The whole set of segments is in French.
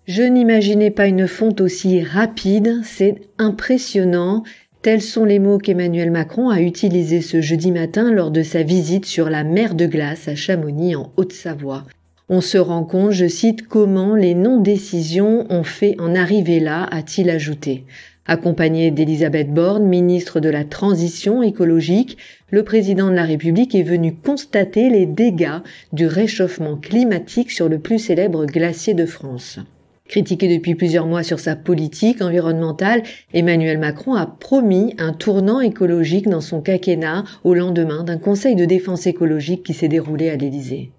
Je n'imaginais pas une fonte aussi rapide, c'est impressionnant. Tels sont les mots qu'Emmanuel Macron a utilisés ce jeudi matin lors de sa visite sur la mer de glace à Chamonix en Haute-Savoie. On se rend compte, je cite, comment les non-décisions ont fait en arriver là, a-t-il ajouté. Accompagné d'Elisabeth Borne, ministre de la Transition écologique, le président de la République est venu constater les dégâts du réchauffement climatique sur le plus célèbre glacier de France. Critiqué depuis plusieurs mois sur sa politique environnementale, Emmanuel Macron a promis un tournant écologique dans son quinquennat au lendemain d'un conseil de défense écologique qui s'est déroulé à l'Élysée.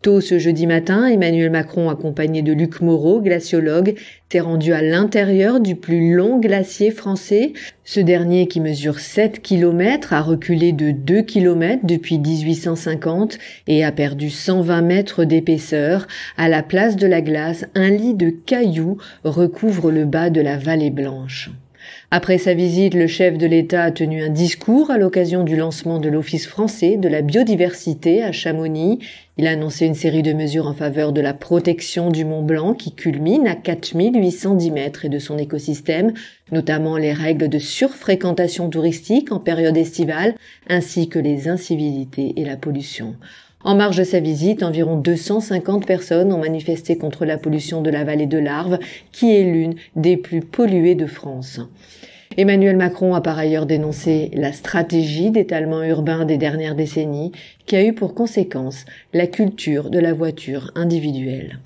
Tôt ce jeudi matin, Emmanuel Macron, accompagné de Luc Moreau, glaciologue, s'est rendu à l'intérieur du plus long glacier français. Ce dernier, qui mesure 7 km, a reculé de 2 km depuis 1850 et a perdu 120 mètres d'épaisseur. À la place de la glace, un lit de cailloux recouvre le bas de la vallée blanche. Après sa visite, le chef de l'État a tenu un discours à l'occasion du lancement de l'Office français de la biodiversité à Chamonix. Il a annoncé une série de mesures en faveur de la protection du Mont Blanc qui culmine à 4810 mètres et de son écosystème, notamment les règles de surfréquentation touristique en période estivale, ainsi que les incivilités et la pollution. En marge de sa visite, environ 250 personnes ont manifesté contre la pollution de la vallée de l'Arve, qui est l'une des plus polluées de France. Emmanuel Macron a par ailleurs dénoncé la stratégie d'étalement urbain des dernières décennies, qui a eu pour conséquence la culture de la voiture individuelle.